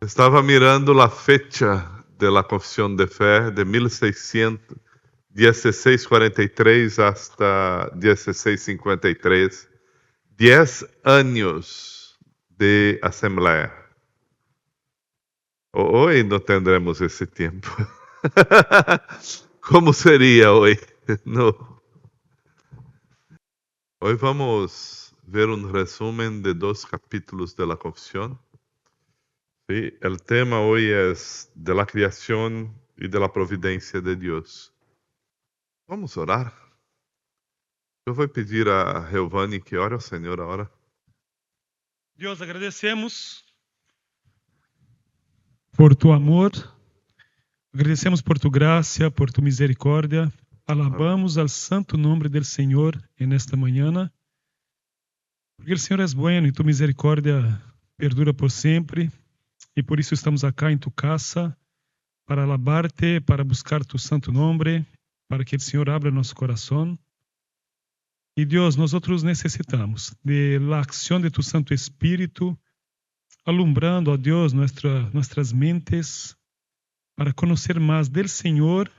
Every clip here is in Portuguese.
Estaba mirando la fecha de la confesión de fe de 1643 hasta 1653. 10 años de asamblea. Hoy no tendremos ese tiempo. ¿Cómo sería hoy? No. Hoy vamos a ver un resumen de 2 capítulos de la confesión. Sí, el tema hoy es de la creación y de la providencia de Dios. Vamos a orar. Eu vou pedir a Giovanni que ore ao Senhor agora. Dios, agradecemos por tu amor, agradecemos por tu gracia, por tu misericórdia. Alabamos al santo nombre del Señor en esta mañana, porque el Señor es bueno y tu misericórdia perdura por sempre, e por isso estamos acá em tu casa para alabarte, para buscar tu santo nombre, para que o Senhor abra nosso coração. E Deus, nós necessitamos de la acción de tu Santo Espírito, alumbrando, ó Deus, nossas mentes, para conhecer mais del Senhor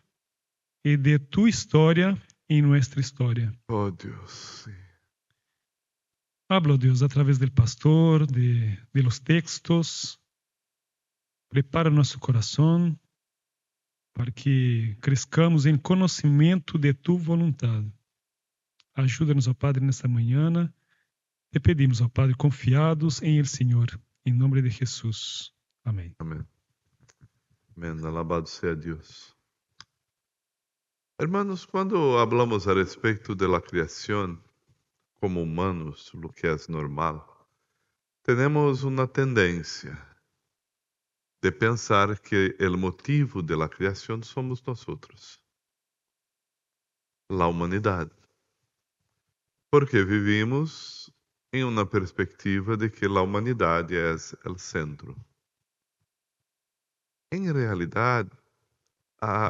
e de tu história em nossa história. Oh Deus, sim. Habla, ó Deus, através do pastor, de los textos. Prepara nosso coração para que crescamos em conhecimento de tu vontade. Ajuda-nos, ó Padre, nesta manhã. Te pedimos, ó Padre, confiados em el Senhor. Em nome de Jesus. Amém. Amém. Amém. Alabado seja Deus. Hermanos, quando hablamos a respeito de la creación como humanos, lo que es normal, tenemos una tendencia de pensar que el motivo de la creación somos nosotros, la humanidad, porque vivimos en una perspectiva de que la humanidad es el centro. En realidad,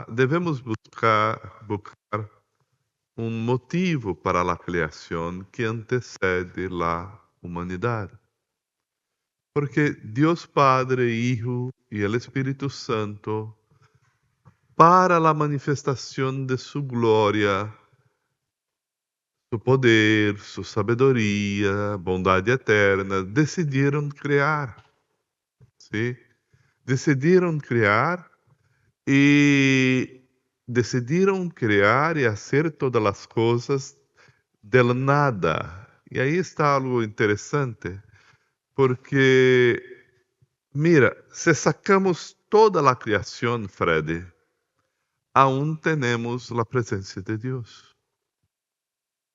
devemos buscar un motivo para la creación que antecede la humanidad. Porque Dios Padre, Hijo y el Espíritu Santo, para la manifestación de su gloria, su poder, su sabiduría, bondad eterna, decidieron crear. ¿Sí? Decidieron crear y hacer todas las cosas del nada. Y ahí está algo interesante, porque, mira, si sacamos toda la creación, Freddy, aún tenemos la presencia de Dios.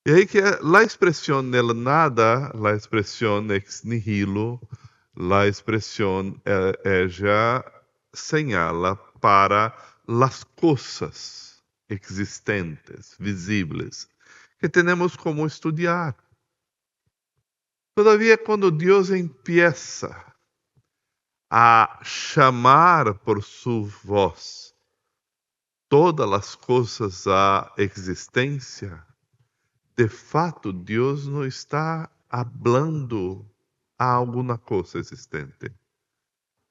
Y ahí que la expresión del nada, la expresión ex nihilo, la expresión ella señala para las cosas existentes, visibles, que tenemos como estudiar. Todavía cuando Dios empieza a chamar por su voz todas las cosas a existência, de fato Deus não está hablando a alguma coisa existente.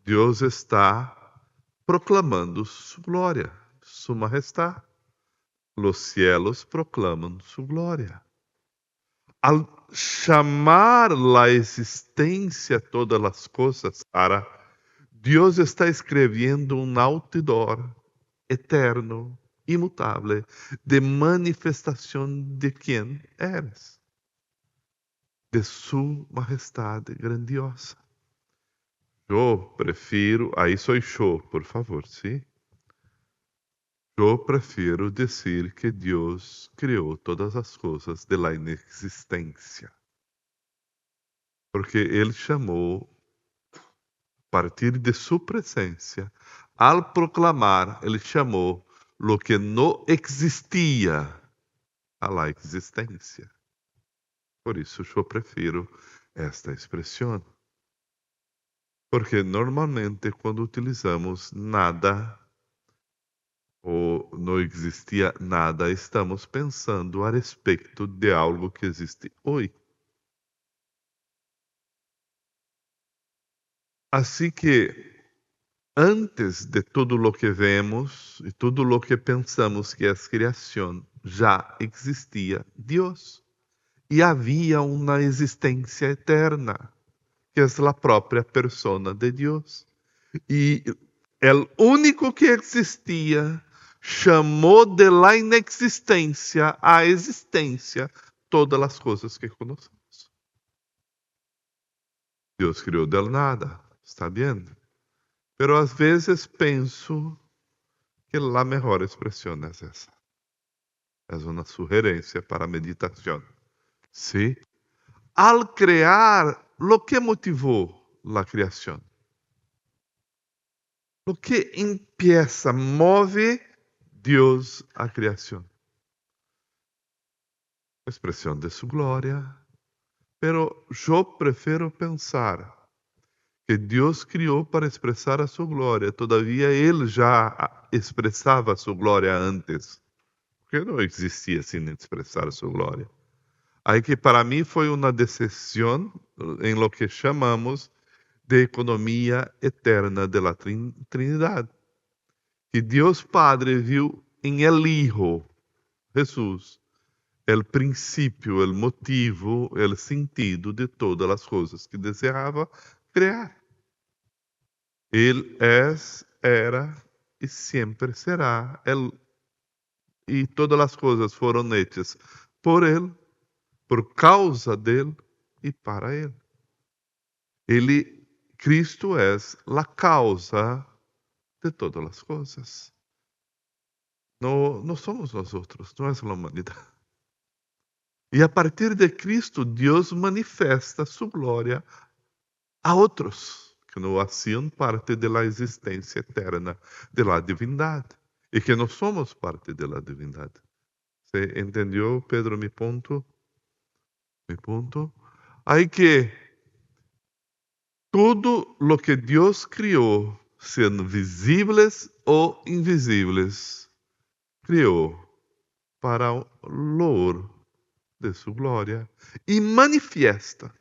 Deus está proclamando su glória, su majestad. Los cielos proclamam su glória. Al chamar la existência todas as coisas para, Deus está escrevendo um outdoor eterno, imutável, de manifestação de quem eres, de su majestade grandiosa. Eu prefiro, aí sou eu, por favor, sim? Eu prefiro dizer que Deus criou todas as coisas de la inexistência. Porque Ele chamou, a partir de sua presença, al proclamar, Ele chamou lo que não existia a la existência. Por isso eu prefiro esta expressão. Porque normalmente quando utilizamos nada, ou não existia nada, estamos pensando a respeito de algo que existe hoje. Assim que antes de tudo o que vemos e tudo o que pensamos que é criação, já existia Deus. E havia uma existência eterna, que é a própria persona de Deus. E o único que existia chamou de la inexistência à existência todas as coisas que conhecemos. Deus criou del nada, está bem? Pero às vezes penso que a melhor expressão é essa. É uma sugerência para meditação. ¿Sí? Al crear, lo que motivou a criação? Lo que empieza, move Deus a criação? A expressão de sua glória. Pero eu prefiro pensar que Deus criou para expressar a sua glória. Todavia, Ele já expressava a sua glória antes. Porque não existia sem expressar a sua glória. Aí que para mim foi uma decisão em lo que chamamos de economia eterna de la Trinidade. Que Deus Padre viu em el Hijo, Jesus, o princípio, o motivo, o sentido de todas as coisas que desejava criar. Ele era e sempre será. E todas as coisas foram hechas por Ele, por causa dele e para Ele. Cristo é a causa de todas as coisas. Não somos nós outros, não é a humanidade. E a partir de Cristo, Deus manifesta sua glória a outros que não faziam parte da existência eterna da divindade e que não somos parte da divindade. Você entendeu, Pedro, meu ponto? Meu ponto? Aí que tudo o que Deus criou, sendo visíveis ou invisíveis, criou para o louvor de sua glória e manifiesta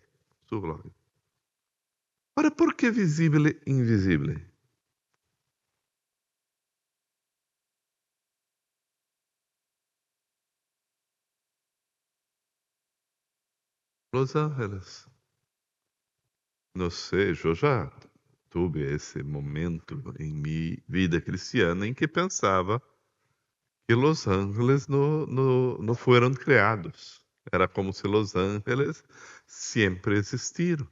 sua glória. Ora, por que visível e invisível? Los Ángeles. Não sei, eu já tive esse momento em minha vida cristiana em que pensava que Los Ángeles não foram criados. Era como se Los Ángeles sempre existiram.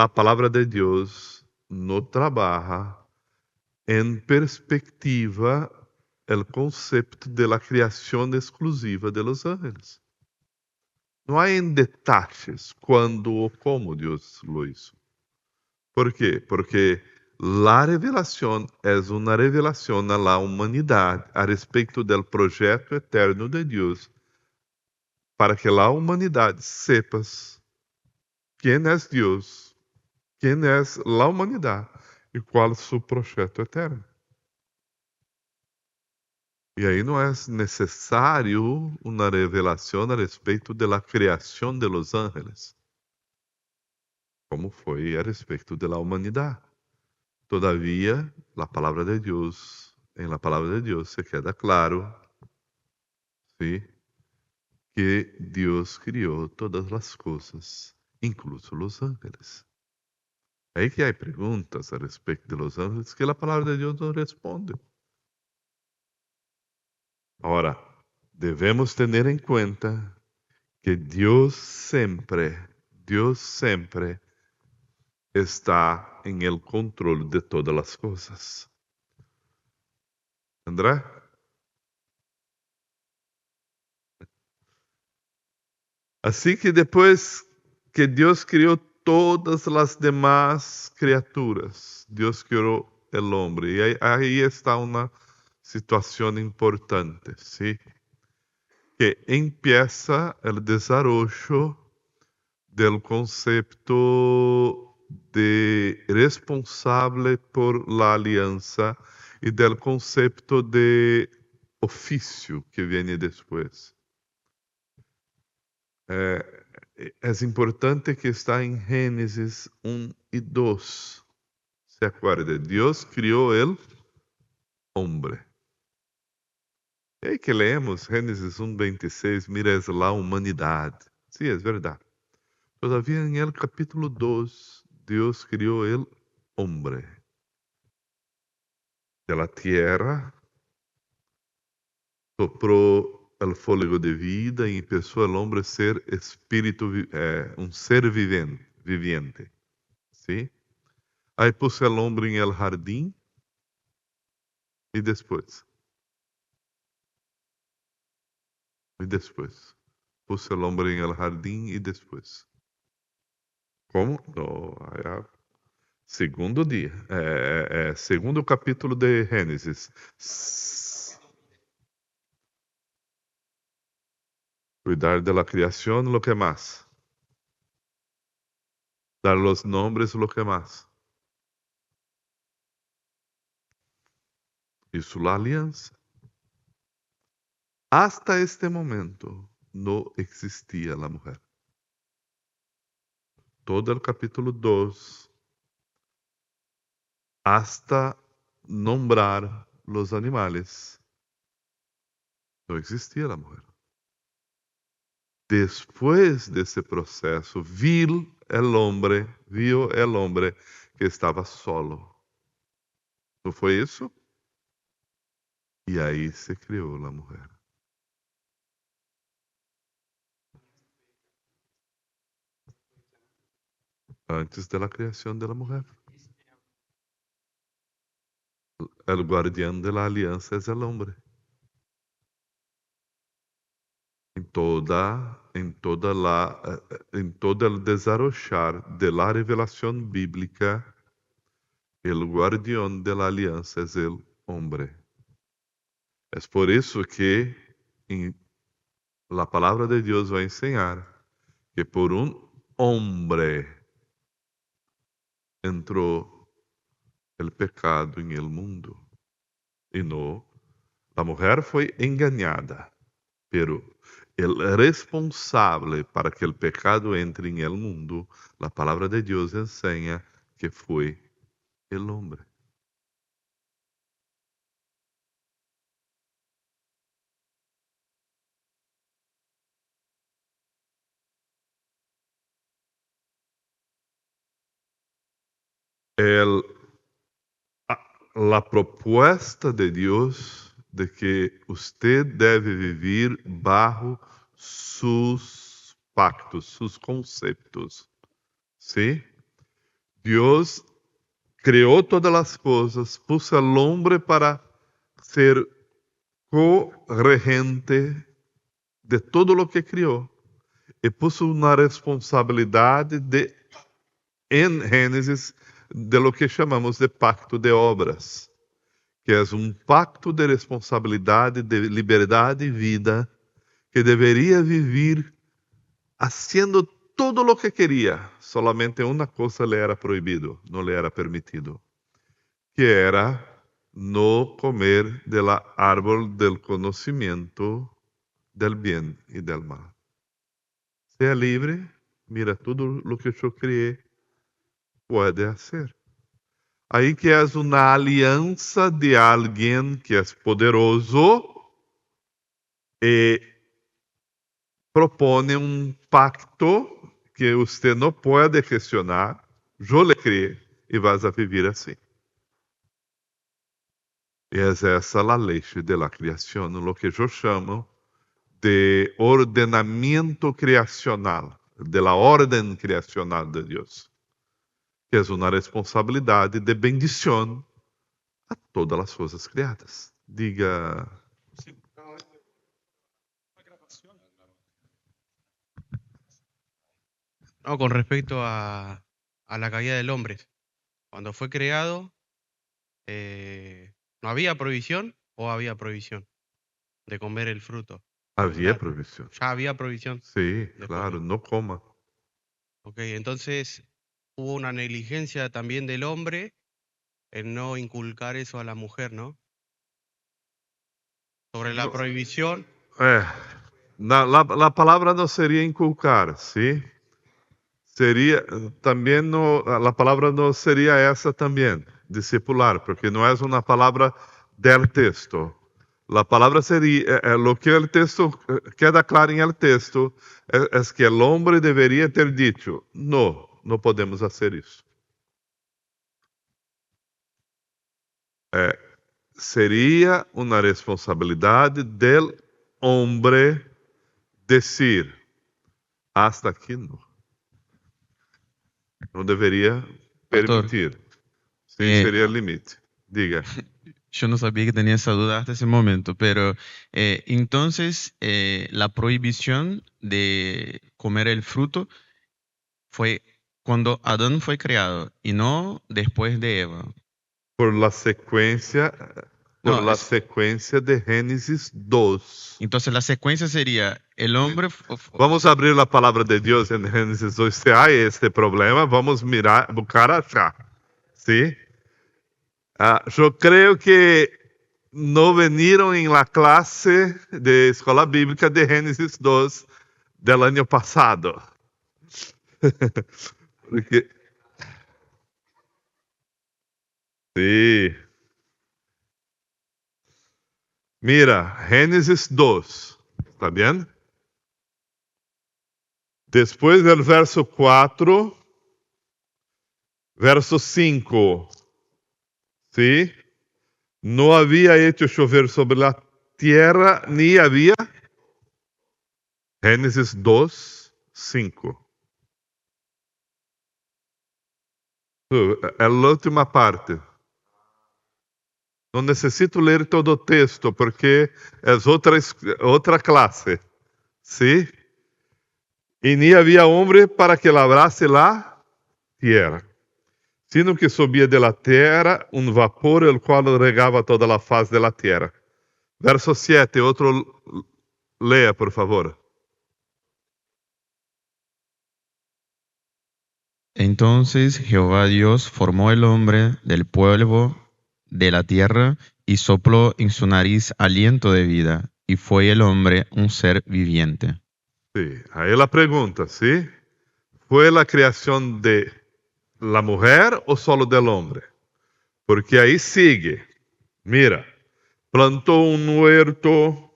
A palavra de Deus não trabalha em perspectiva o conceito de la criação exclusiva de Los Ángeles. Não há em detalhes quando ou como Deus lo hizo. ¿Por quê? Porque a revelação é uma revelação a la humanidade a respeito do projeto eterno de Deus para que a humanidade sepas quem é Deus, quem é a humanidade e qual é seu projeto eterno. E aí não é necessário uma revelação a respeito da criação de Los Ángeles, como foi a respeito da humanidade. Todavia, a palavra de Deus, em la palavra de Deus se queda claro, ¿sí? Que Deus criou todas as coisas, incluso los ángeles. Aí que há perguntas a respeito de los ángeles que a palavra de Deus não responde. Agora, devemos ter em conta que Deus sempre está em el controle de todas as coisas. André? Assim que depois que Deus criou todas as demais criaturas, Deus criou o homem. E aí está uma situação importante, ¿sí? Que empieza o desarrollo del concepto de responsable por la aliança e del concepto de ofício que vem depois. É importante que está em Gênesis 1 e 2. Se acuerde, Dios crió el hombre. E aí que leemos Gênesis 1:26, mira, es la humanidade. Sí, es verdad. Todavía en el capítulo 2, Dios crió el hombre. De la tierra, sopró el fôlego de vida y empezó el hombre a ser espíritu, un ser viviente. ¿Sí? Aí puse el hombre en el jardín y después. Puse el hombre en el jardín y después. Como? No, segundo dia. Segundo capítulo de Gênesis. Cuidar de la criación, lo que más. Dar los nombres, lo que más. Isso la aliança. Hasta este momento no existía la mujer. Todo el capítulo 2, hasta nombrar los animales, no existía la mujer. Después de ese proceso, vio el hombre que estaba solo. ¿No fue eso? Y ahí se creó la mujer. Antes de la creación de la mujer. El guardián de la alianza es el hombre. En todo el desarrollar de la revelación bíblica, el guardián de la alianza es el hombre. Es por eso que la palabra de Dios va a enseñar que por un hombre entró el pecado en el mundo. Y no, la mujer fue engañada, pero el responsable para que el pecado entre en el mundo, la palabra de Dios enseña que fue el hombre. La propuesta de Dios de que usted debe vivir bajo sus pactos, sus conceptos. ¿Sí? Dios creó todas las cosas, puso al hombre para ser co-regente de todo lo que crió y puso una responsabilidad en Génesis de lo que chamamos de pacto de obras, que é um pacto de responsabilidade, de liberdade e vida, que deveria viver haciendo todo lo que queria. Solamente uma coisa lhe era proibido, não lhe era permitido, que era no comer del árbol del conocimiento del bien y del mal. Sea libre, mira tudo lo que eu criei, pode hacer. Aí que é uma aliança de alguém que é poderoso e propõe um pacto que você não pode questionar. Eu le criei e vas a viver assim. E é essa a lei de la criação, o que eu chamo de ordenamento criacional, de la orden criacional de Deus, que é uma responsabilidade de bendição a todas as coisas criadas. Diga. No, con respecto a la caída del hombre. Cuando fue creado, ¿no había prohibición o había prohibición de comer el fruto? Havia provisão. Ya había provisión. Sí, Después claro, no. no coma. Ok, entonces hubo una negligencia también del hombre en no inculcar eso a la mujer, ¿no? Sobre la prohibición. La palavra não seria inculcar, ¿sí? seria também a palavra não seria essa também, discipular, porque não é uma palavra del texto. A palavra seria, o que o texto queda claro em el texto é que o homem deveria ter dito: não podemos fazer isso. Seria uma responsabilidade del homem dizer: hasta aqui não. Não deveria permitir. Sim, seria o limite. Diga. Yo no sabía que tenía esa duda hasta ese momento, pero entonces la prohibición de comer el fruto fue cuando Adán fue creado y no después de Eva. Por la sequência de Gênesis 2. Entonces la secuencia sería el hombre... Vamos abrir a palavra de Deus em Gênesis 2. Se há este problema, vamos buscar achar. ¿Sí? Eu creio que não veniram em la classe de escola bíblica de Gênesis 2 del ano passado. Porque... Sí. Mira, Gênesis 2, ¿está bien? Después del verso 4, verso 5, ¿sí? No había hecho chover sobre la tierra, ni había. Gênesis 2, 5. É a última parte. Não necessito ler todo o texto, porque é outra classe. ¿Sí? E nem havia homem para que labrasse la tierra, sino que subia de la terra um vapor, el qual regava toda la faz de la tierra. Verso 7, outro leia, por favor. Entonces Jehová Dios formó el hombre del polvo de la tierra y sopló en su nariz aliento de vida, y fue el hombre un ser viviente. Sí. Aí la pergunta, ¿sí? ¿Fue la creación de la mujer o solo del hombre? Porque aí sigue. Mira, plantó un huerto,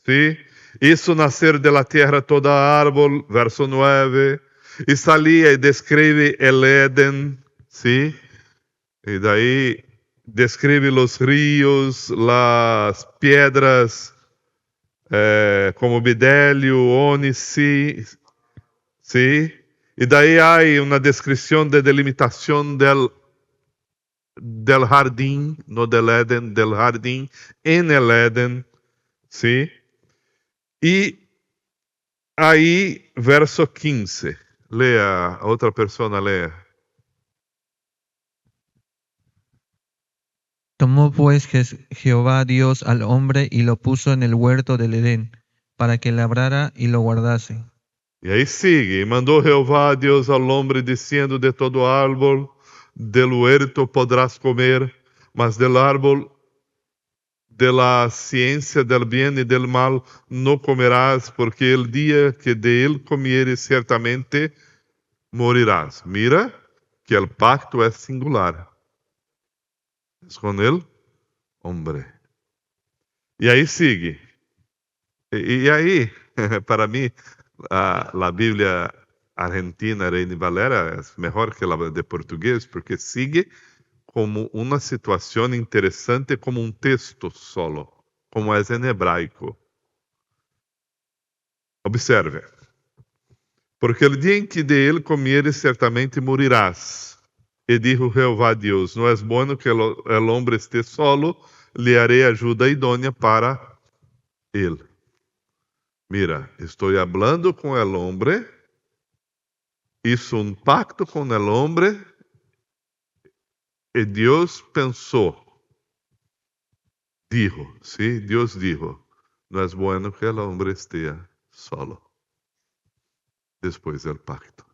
¿sí? Hizo nacer de la tierra todo árbol, verso 9, y salía y describe el Edén, ¿sí? Y de ahí describe los ríos, las piedras, como bdelio, ónice, ¿sí? Y de ahí hay una descripción de delimitación del jardín, no del Edén, del jardín, en el Edén, ¿sí? Y ahí, verso 15, lea, otra persona lea. Tomó pues Jehová Dios al hombre y lo puso en el huerto del Edén, para que labrara y lo guardase. E aí sigue, e mandou Jeová Deus ao homem, dizendo: de todo árbol del huerto podrás comer, mas del árbol de la ciencia del bien y del mal no comerás, porque el día que de él comieres ciertamente morirás. Mira que el pacto es singular. Es con el hombre. E aí sigue. E aí, para mim, a Bíblia argentina, Reina Valera, é melhor que a de português, porque sigue como uma situação interessante, como um texto solo, como é em hebraico. Observe. Porque o dia em que de ele comieres, certamente morirás. E dijo Jeová Deus: não é bueno que o homem esté solo, lhe haré ajuda idônea para ele. Mira, estou hablando com o homem, hizo um pacto com o homem, e Deus pensou, dijo, ¿sí? Deus dijo: não é bueno que o homem esteja solo, depois do pacto.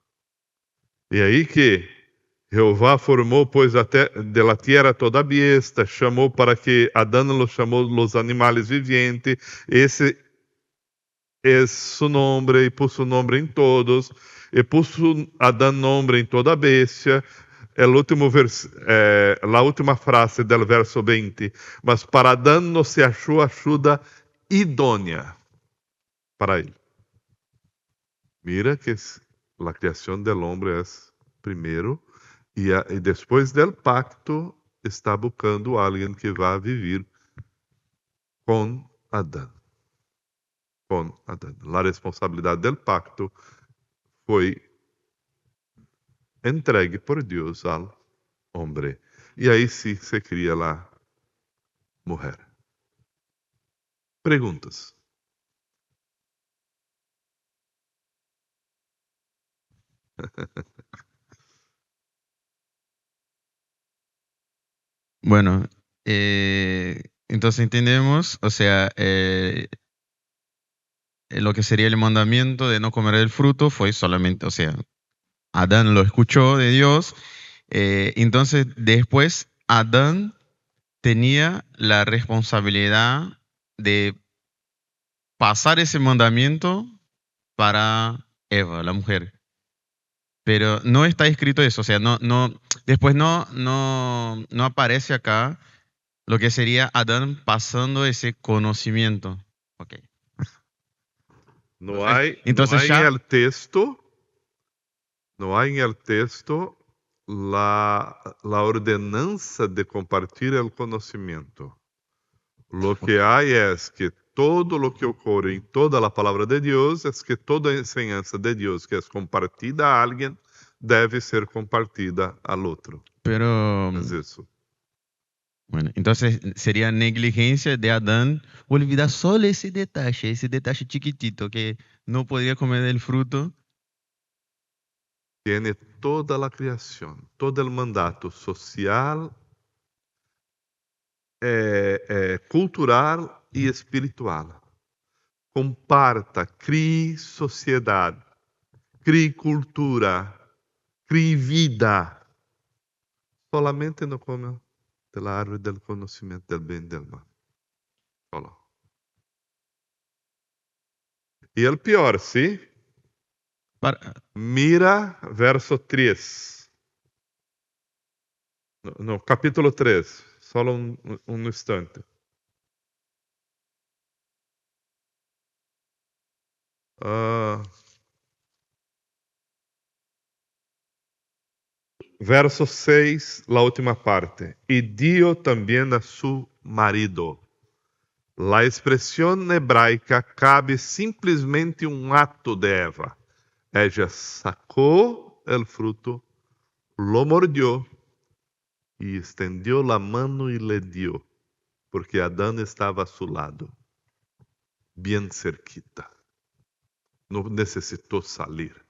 E aí que Jeová formou, pois, até de la tierra toda besta, chamou para que Adão lo chamou los animales vivientes. Esse es su nombre, y puso nombre en todos, y puso Adán nombre en toda bestia. La última frase del verso 20. Mas para Adán não se achou ajuda idônea para ele. Mira que a criação del hombre é primeiro, e depois del pacto está buscando alguém que vá viver com Adán. Com Adán. A responsabilidade del pacto foi entregue por Deus ao homem. E aí sim se cria a mulher. Perguntas? Bueno, entonces entendemos, o sea, lo que sería el mandamiento de no comer el fruto fue solamente, o sea, Adán lo escuchó de Dios, entonces después Adán tenía la responsabilidad de pasar ese mandamiento para Eva, la mujer. Pero no está escrito eso, o sea, después no aparece acá lo que sería Adán pasando ese conocimiento. Ok. Não há Entonces ya- em el texto, não há em el texto la ordenanza de compartir el conocimiento. Lo que hay es que todo lo que ocurre en toda la palabra de Dios es que toda enseñanza de Dios que es compartida a alguien debe ser compartida al otro. Pero, Es eso. bueno, entonces sería negligencia de Adán olvidar solo ese detalle chiquitito que no podía comer del fruto. Tiene toda la creación, todo el mandato social, cultural y espiritual. Comparta, crie sociedade, crie cultura, crie vida. Solamente não come da árvore do conhecimento del bem e del mal. Solo. E o pior, sim? Mira verso 3. No, capítulo 3. Só um instante. Verso 6, la última parte. Y dio también a su marido. La expresión hebraica cabe simplesmente um ato de Eva. Ella sacó el fruto, lo mordió y extendió la mano y le dio, porque Adán estaba a su lado, bien cerquita. No necesitó salir.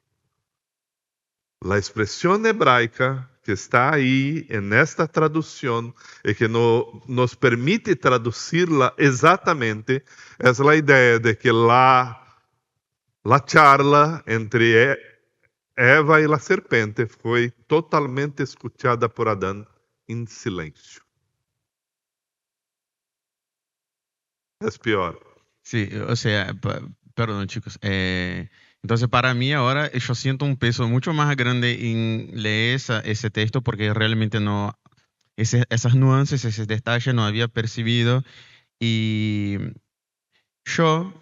La expresión hebraica que está ahí en esta traducción y que nos permite traducirla exactamente es la idea de que la charla entre Eva y la serpiente fue totalmente escuchada por Adán en silencio. Es peor. Sí, o sea, perdón chicos. Entonces para mí ahora yo siento un peso mucho más grande en leer ese texto porque realmente no, esas nuances, ese detalle no había percibido. Y yo,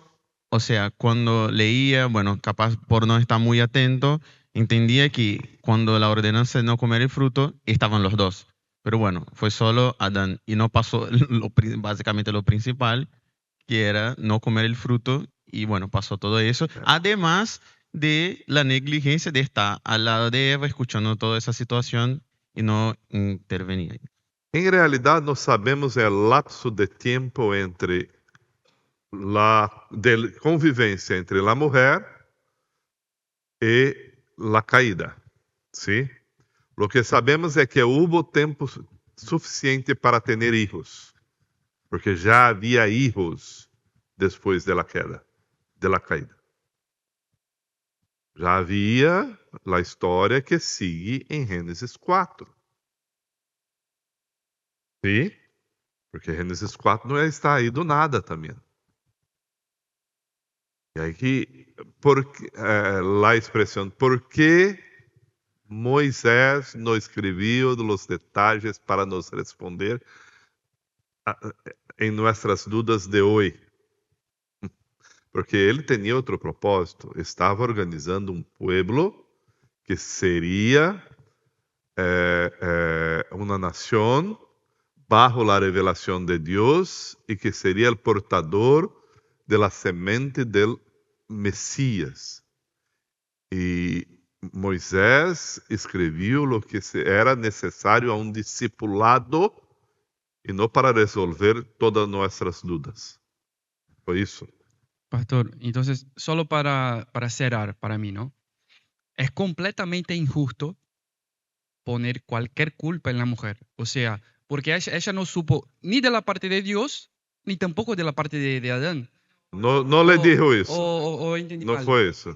o sea, cuando leía, bueno, capaz por no estar muy atento, entendía que cuando la ordenanza de no comer el fruto, estaban los dos. Pero bueno, fue solo Adán y no pasó básicamente lo principal, que era no comer el fruto, y bueno, pasó todo eso. Además de la negligencia de estar al lado de Eva, escuchando toda esa situación y no intervenir. En realidad no sabemos el lapso de tiempo entre de convivência entre a mulher e a caída, ¿sí? Lo que sabemos é que houve tempo suficiente para ter hijos, porque já havia hijos depois da queda, da caída. Já havia a história que sigue em Gênesis 4. ¿Sí? Porque Gênesis 4 não está aí do nada também. E aqui, a expressão, por que Moisés não escreveu os detalhes para nos responder em nossas dúvidas de hoje? Porque ele tinha outro propósito, estava organizando um pueblo que seria uma nação bajo a revelação de Deus e que seria o portador de la semente del Messias. E Moisés escreveu o que era necessário a um discipulado e não para resolver todas nossas dúvidas. Foi isso. Pastor, entonces, solo para cerrar para mí, ¿no? Es completamente injusto poner cualquier culpa en la mujer. O sea, porque ella no supo ni de la parte de Dios, ni tampoco de la parte de Adán. Não lhe dijo isso. O entendí Não mal. foi isso.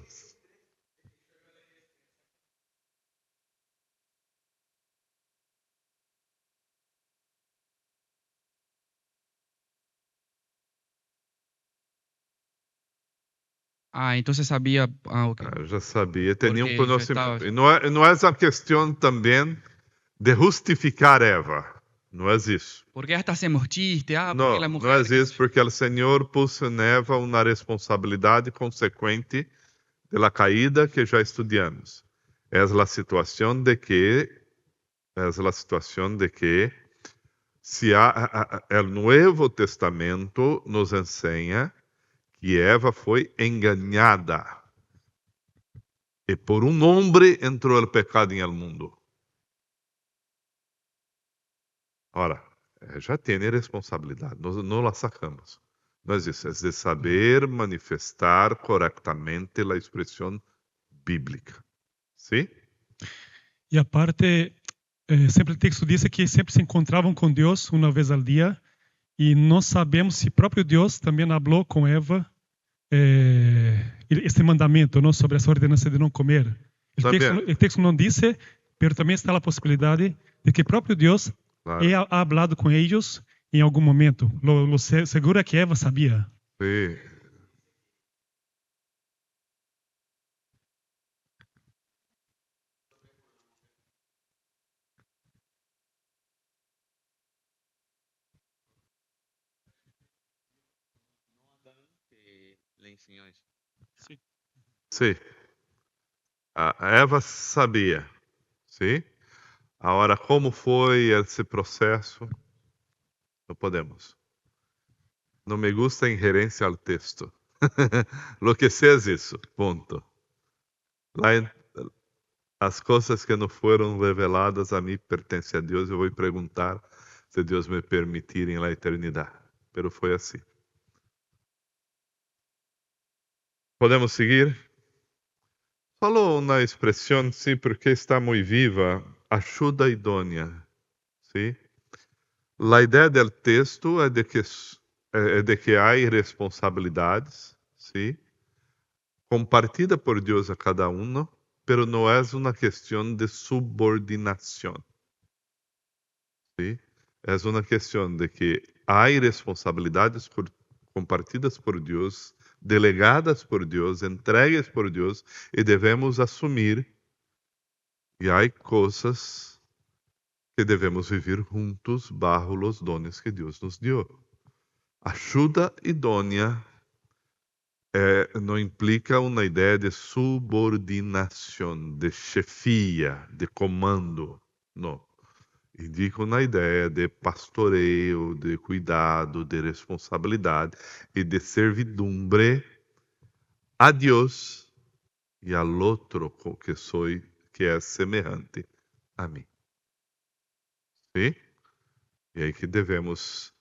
Ah, entonces sabía. Ah, ok. Já sabia, tinha Porque conhecimento. já E não é a questão também de justificar Eva. Não é isso. Porque hasta hacemos chiste, porque Não, la não mujer. é isso, porque o Senhor pôs em Eva uma responsabilidade consequente da caída que já estudamos. É a situação de que se o Novo Testamento nos ensina que Eva foi enganada e por um homem entrou o pecado em el mundo. Ora, já tem responsabilidade, nós não la sacamos. Não é isso, é de saber manifestar corretamente a expressão bíblica. Sim? E aparte, sempre o texto diz que sempre se encontravam com Deus uma vez ao dia, e não sabemos se próprio Deus também falou com Eva este mandamento, não, sobre essa ordenança de não comer. O texto não disse, mas também está a possibilidade de que próprio Deus ha hablado com eles em algum momento. Lo seguro é que Eva sabia. Sim. Sim. A Eva sabia. Sim? Agora, como foi esse processo? Não podemos. Não me gusta a ingerência ao texto. Lo que sei é isso. Ponto. As coisas que não foram reveladas a mim pertencem a Deus. Eu vou perguntar se Deus me permitir em la eternidade. Pero foi assim. Podemos seguir? Falou na expressão, sim, porque está muito viva, ajuda idônea. Sim? A ideia do texto é de que há responsabilidades, sim, compartida por Deus a cada um, pero não é uma questão de subordinação. Sim? É uma questão de que há responsabilidades compartidas por Deus, delegadas por Deus, entregues por Deus, e devemos assumir. E há coisas que devemos viver juntos bajo os dones que Deus nos deu. Ajuda idônea não implica uma ideia de subordinação, de chefia, de comando. Não. Indica uma ideia de pastoreio, de cuidado, de responsabilidade e de servidumbre a Deus e ao outro que é semelhante a mim. Sim? E aí que devemos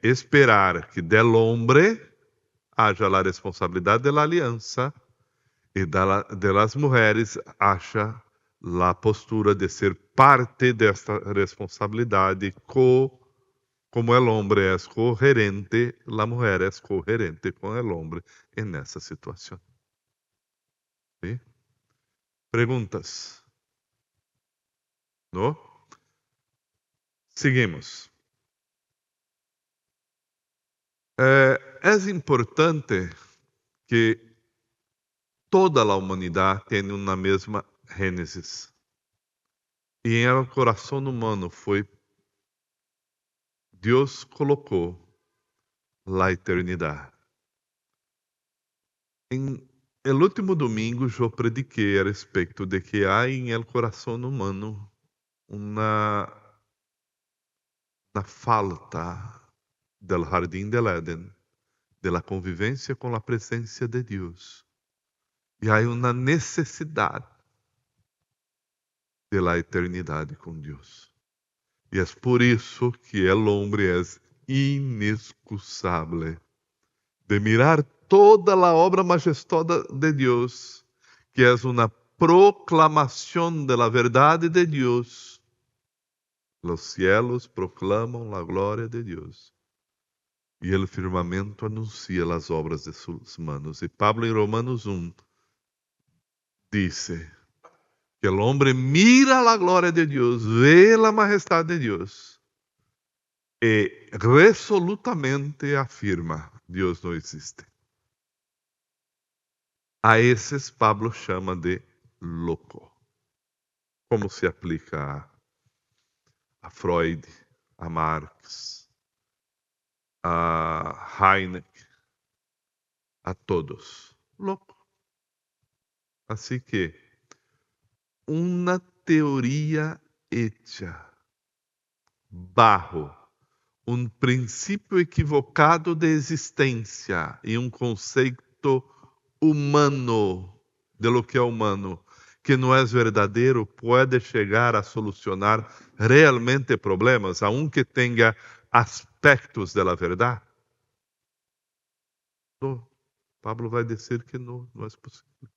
esperar que del hombre haja a responsabilidade da aliança e de las mulheres haja a postura de ser parte desta responsabilidade como o homem é coherente, a mulher é coherente com o homem nessa situação. ¿Sí? Perguntas? Não? Seguimos. É importante que toda a humanidade tem uma mesma Gênesis. E em el coração humano Deus colocou a eternidade. Em el último domingo eu prediquei a respeito de que há em el coração humano uma falta del jardim del Éden, de la convivência com a presença de Deus. E há uma necessidade de la eternidade com Deus. E é por isso que el hombre é inexcusável de mirar toda a obra majestosa de Deus, que é uma proclamação da verdade de Deus. Os cielos proclamam a glória de Deus. E o firmamento anuncia as obras de suas manos. E Pablo em Romanos 1 disse que o homem mira a glória de Deus, vê a majestade de Deus e resolutamente afirma: Deus não existe. A esses Pablo chama de louco. Como se aplica a Freud, a Marx, a Hayek, a todos. Louco. Assim que uma teoria hecha bajo um princípio equivocado de existência e um conceito humano de lo que é humano, que não é verdadeiro, pode chegar a solucionar realmente problemas, aunque tenha aspectos da verdade? No. Pablo vai dizer que não é possível.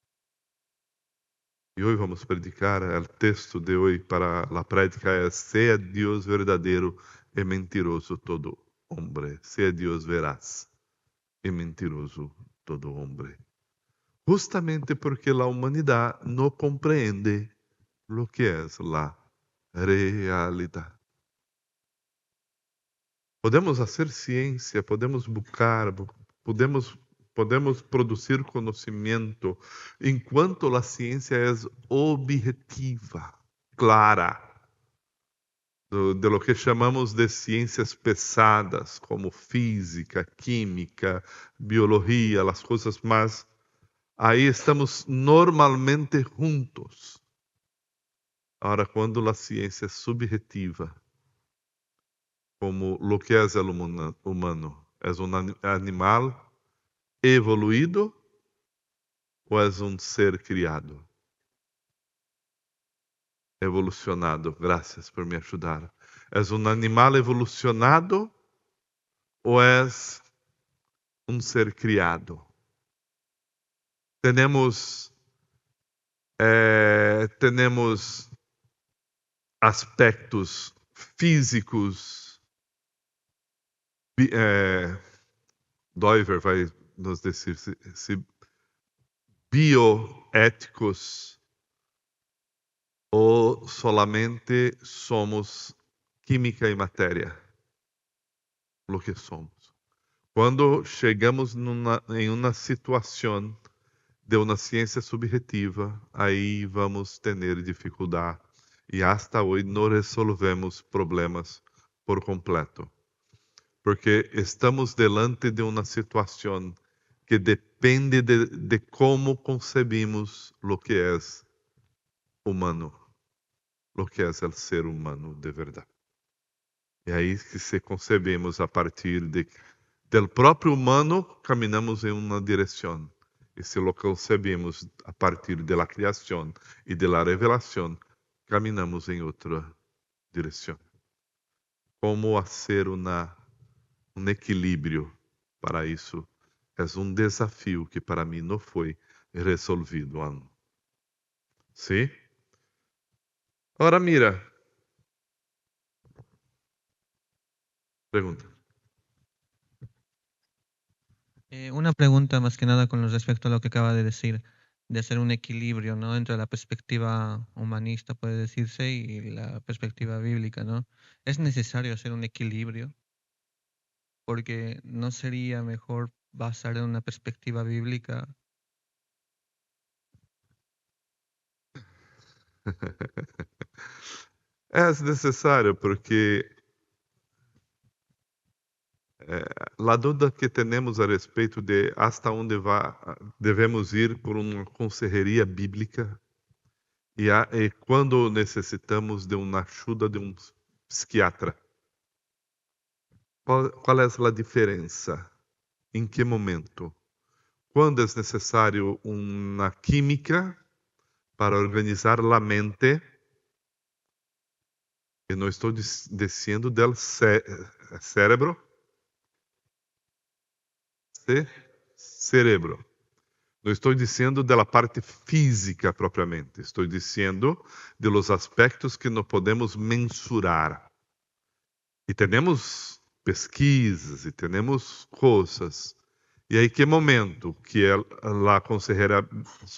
E hoje vamos predicar, o texto de hoje para a prédica é: seja Deus verdadeiro e mentiroso todo homem. Seja Deus veraz e mentiroso todo homem. Justamente porque a humanidade não compreende o que é a realidade. Podemos fazer ciência, podemos buscar, podemos produzir conhecimento, enquanto a ciência é objetiva, clara, de lo que chamamos de ciências pesadas, como física, química, biologia, as coisas mais. Aí estamos normalmente juntos. Agora, quando a ciência é subjetiva, como o que é o humano, é um animal evoluído ou é um ser criado? Evolucionado. Graças por me ajudar. É um animal evolucionado ou é um ser criado? Temos aspectos físicos. Doiver vai nos dizer se bioéticos ou solamente somos química e matéria, o que somos. Quando chegamos em uma situação de uma ciência subjetiva, aí vamos ter dificuldade e hasta hoje não resolvemos problemas por completo. Porque estamos diante de uma situação que depende de como concebimos o que é humano, o que é o ser humano de verdade. E aí que se concebemos a partir do próprio humano, caminhamos em uma direção. E se lo concebemos a partir da criação e da revelação, caminhamos em outra direção. Como fazer equilíbrio para isso é um desafio que para mim não foi resolvido ainda. Sim? Agora mira. Pergunta. Una pregunta más que nada con respecto a lo que acaba de decir, de hacer un equilibrio, ¿no? Entre la perspectiva humanista, puede decirse, y la perspectiva bíblica, ¿no? ¿Es necesario hacer un equilibrio? Porque no sería mejor basar en una perspectiva bíblica. É necessário porque a dúvida que temos a respeito de hasta onde devemos ir por uma consejeria bíblica e quando necessitamos de uma ajuda de um psiquiatra. Qual é a diferença? Em que momento? Quando é necessário uma química para organizar a mente, e não estou dizendo do cérebro, cerebro. Não estou dizendo da parte física propriamente, estou dizendo de los aspectos que não podemos mensurar. E temos pesquisas e temos coisas. E aí que momento que a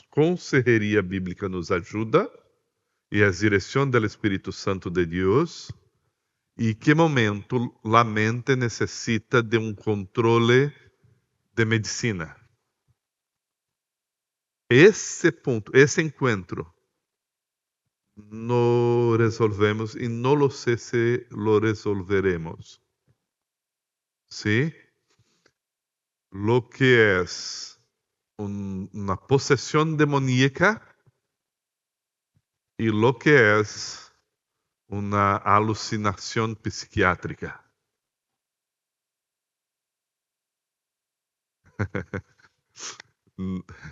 consejeria bíblica nos ajuda e a direção do Espírito Santo de Deus, e que momento a mente necessita de um controle de medicina. Esse ponto, esse encontro, não resolvemos e não lo sei se lo resolveremos. ¿Sí? Lo que es una posesión demoníaca y lo que es una alucinación psiquiátrica.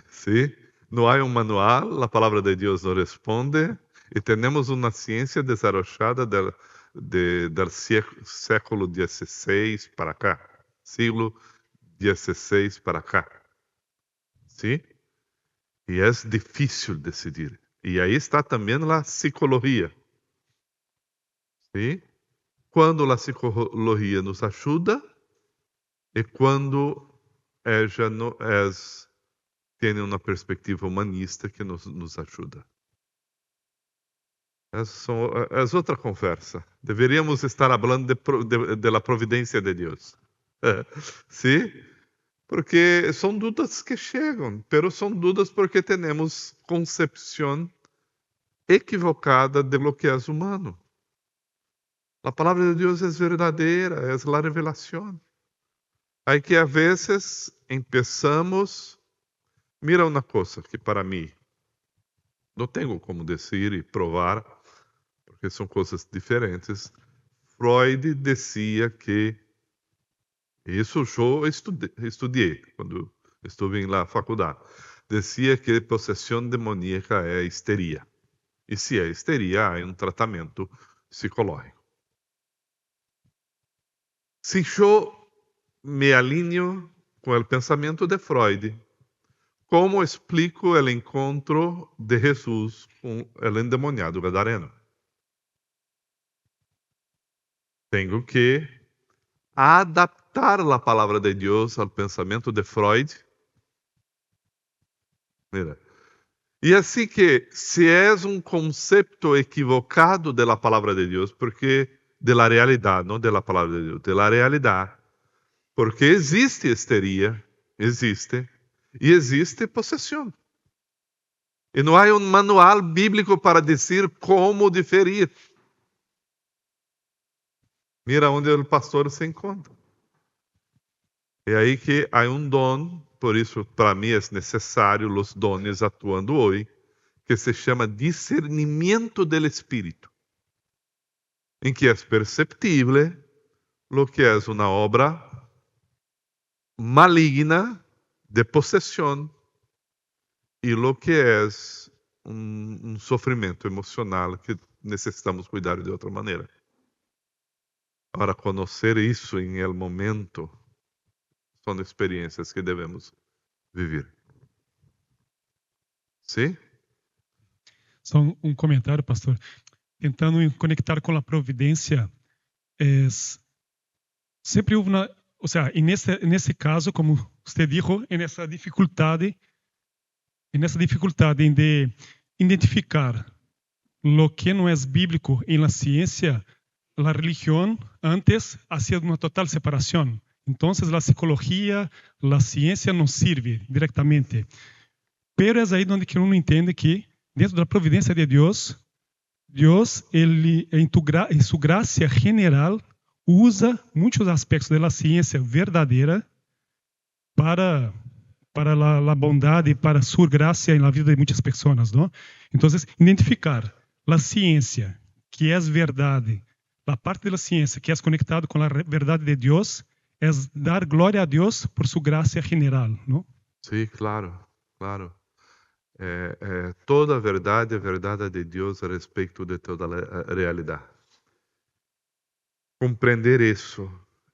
¿Sí? No hay un manual, la palabra de Dios no responde y tenemos una ciencia desarrollada del século XVI para acá, siglo XVI para acá. ¿Sí? Y es difícil decidir. Y ahí está también la psicología. ¿Sí? Cuando la psicología nos ayuda y cuando ella no tiene una perspectiva humanista que nos ajuda. É outra conversa. Deveríamos estar falando de la providência de Deus. ¿Sí? Porque são dúvidas que chegam, pero são dúvidas porque temos concepção equivocada de lo que é humano. A palavra de Deus é verdadeira, é a revelação. Aí que a vezes empezamos. Mira uma coisa que para mim não tenho como dizer e provar, porque são coisas diferentes. Freud dizia que, isso eu estudei quando estive na faculdade, dizia que possessão demoníaca é histeria. E se é histeria, há um tratamento psicológico. Se eu me alinho com o pensamento de Freud, como explico o encontro de Jesus com o endemoniado gadareno? Tenho que adaptar a palavra de Deus ao pensamento de Freud. Mira. E assim que, se é um conceito equivocado da palavra de Deus, porque de la realidade, não de la palavra de Deus, de la realidade, porque existe histeria, existe, e existe possessão. E não há um manual bíblico para dizer como diferir. Mira onde o pastor se encontra. É aí que há um dom, por isso para mim é necessário os dones atuando hoje, que se chama discernimento do Espírito, em que é perceptível lo que é uma obra maligna de possessão e lo que é um sofrimento emocional que necessitamos cuidar de outra maneira. Para conhecer isso em el momento, são experiências que devemos viver. Sim? Só um comentário, pastor. Tentando conectar com a providência, sempre houve o sea, nesse caso, como você disse, nessa dificuldade de identificar lo que não é bíblico em la ciência, a religião antes hacía uma total separação. Entonces la psicología, la ciencia no sirve directamente. Pero es ahí donde que uno entiende que dentro da providência de Deus, ele em sua graça general usa muitos aspectos da ciência verdadeira para a bondade, para sua graça na vida de muitas pessoas, não? Então, identificar a ciência que é verdade, a parte da ciência que é conectada com a verdade de Deus, é dar glória a Deus por sua graça general, não? Sí, claro, claro. Toda a verdade é verdade de Deus a respeito de toda a realidade. Compreender isso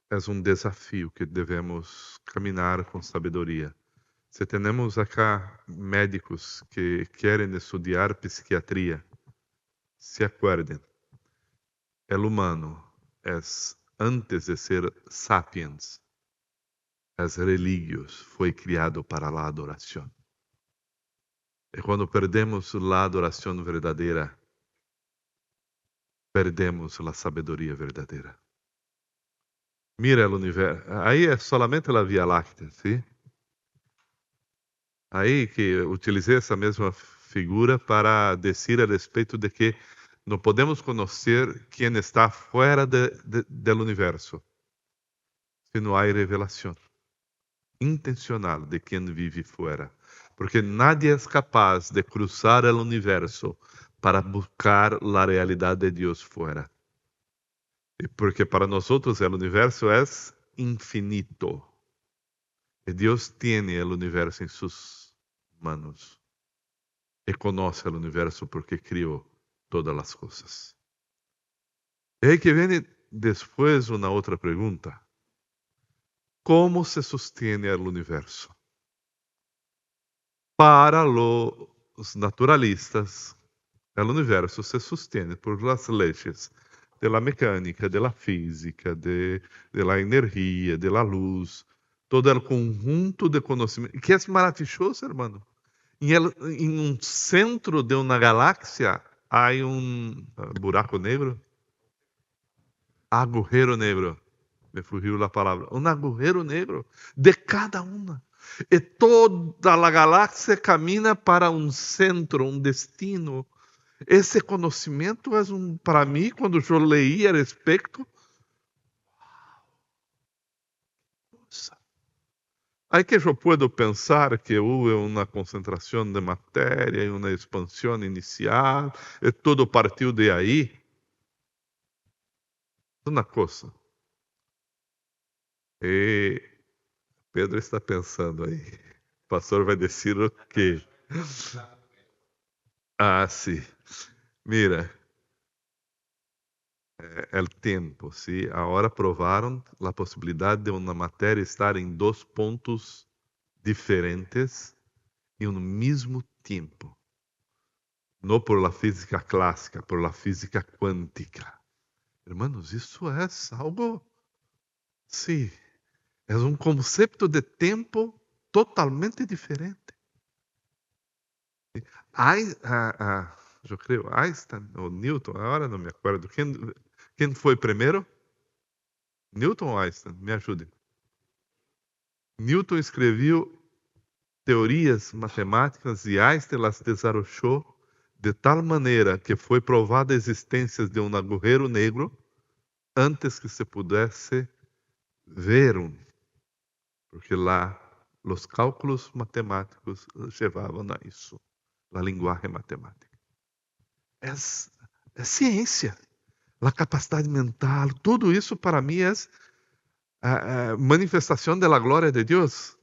é um desafio que devemos caminhar com sabedoria. Se temos acá médicos que querem estudar psiquiatria, se acuerdem, o humano é, antes de ser sapiens, as religios, foi criado para a adoração. E quando perdemos a adoração verdadeira, perdemos a sabedoria verdadeira. Mira o universo. Aí é solamente a Via Láctea, ¿sí? Aí que utilizei essa mesma figura para dizer a respeito de que não podemos conhecer quem está fora do universo, se não há revelação intencional de quem vive fora. Porque nadie é capaz de cruzar o universo para buscar a realidade de Deus fora. Porque para nós o universo é infinito. E Deus tem o universo em suas manos. E conhece o universo porque criou todas as coisas. E aí que vem depois uma outra pergunta. Como se sostiene o universo? Para os naturalistas, o universo se sostiene por las leyes de la mecânica, de la física, de la energia, de la luz, todo o conjunto de conhecimento, que é maravilhoso, hermano. Em um centro de uma galáxia há buraco negro, agujero negro. Me fugiu a palavra. Agujero negro de cada uma. E toda a galáxia camina para centro, destino. Esse conhecimento é para mim, quando eu leí a respeito, aí que eu posso pensar que houve uma concentração de matéria e uma expansão inicial, e tudo partiu de aí. Uma coisa. E Pedro está pensando aí. O pastor vai dizer o quê? Sim. Mira, o tempo, ¿sí? Agora provaram a possibilidade de uma matéria estar em dois pontos diferentes em um mesmo tempo. Não por la física clássica, por la física quântica. Hermanos, isso é algo, sim, é conceito de tempo totalmente diferente. Eu creio, Einstein ou Newton, agora não me acordo. Quem foi primeiro? Newton ou Einstein? Me ajude. Newton escreveu teorias matemáticas e Einstein las desarrollou de tal maneira que foi provada a existência de agujero negro antes que se pudesse ver porque lá os cálculos matemáticos levavam a isso, a linguagem matemática. É ciência, a capacidade mental, tudo isso para mim é a manifestação da glória de Deus.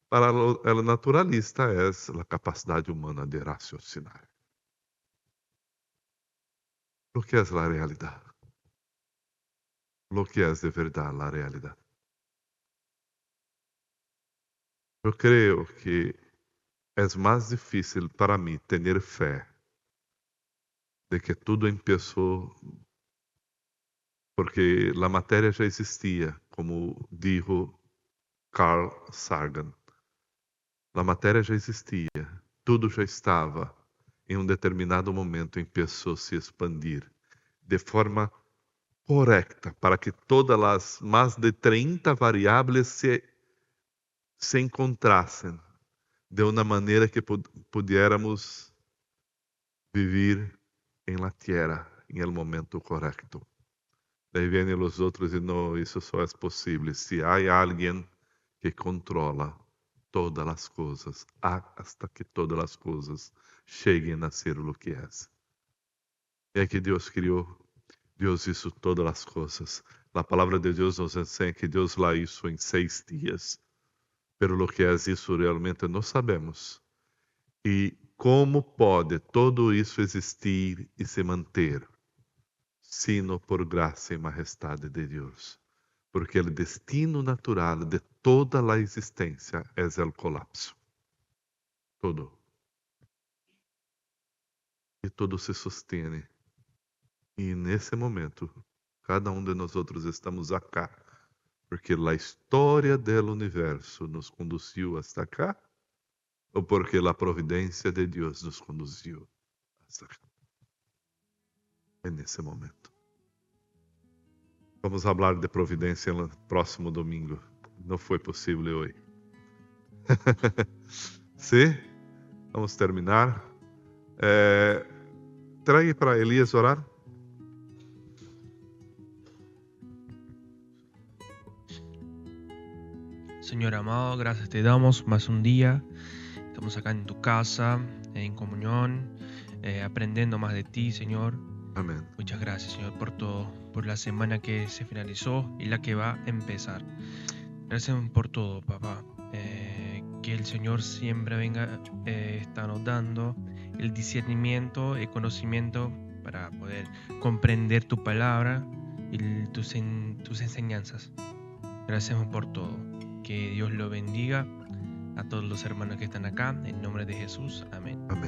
Para o naturalista é a capacidade humana de raciocinar. O que é a realidade? O que é de verdade a realidade? Eu creio que é mais difícil para mim ter fé de que tudo começou porque a matéria já existia, como dijo Carl Sagan. A matéria já existia, tudo já estava. Em determinado momento começou a se expandir de forma correcta para que todas las más de 30 variables se encontrasen de una manera que pudiéramos vivir en la tierra en el momento correcto. Daí vienen los otros y no, eso só es posible si hay alguien que controla todas las cosas, hasta que todas las cosas lleguen a ser lo que es. É que Deus criou, Deus hizo todas as coisas. A palavra de Deus nos ensina que Deus lá hizo em 6 dias. Pero lo que é isso realmente não sabemos. E como pode todo isso existir e se manter? Sino por graça e majestade de Deus. Porque o destino natural de toda a existência é o colapso. Todo. E todo se sustém. E nesse momento, cada de nós estamos aqui, porque a história do universo nos conduziu hasta cá, ou porque a providência de Deus nos conduziu hasta cá. É nesse momento. Vamos falar de providência no próximo domingo. Não foi possível hoje. Sim? Vamos terminar. Traga para Elias orar. Señor amado, gracias te damos más un día. Estamos acá en tu casa, en comunión, aprendiendo más de ti, Señor. Amén. Muchas gracias, Señor, por todo, por la semana que se finalizó y la que va a empezar. Gracias por todo, papá. Que el Señor siempre venga estando dando el discernimiento, el conocimiento para poder comprender tu palabra y tus enseñanzas. Gracias por todo. Que Dios lo bendiga a todos los hermanos que están acá. En nombre de Jesús. Amén. Amén.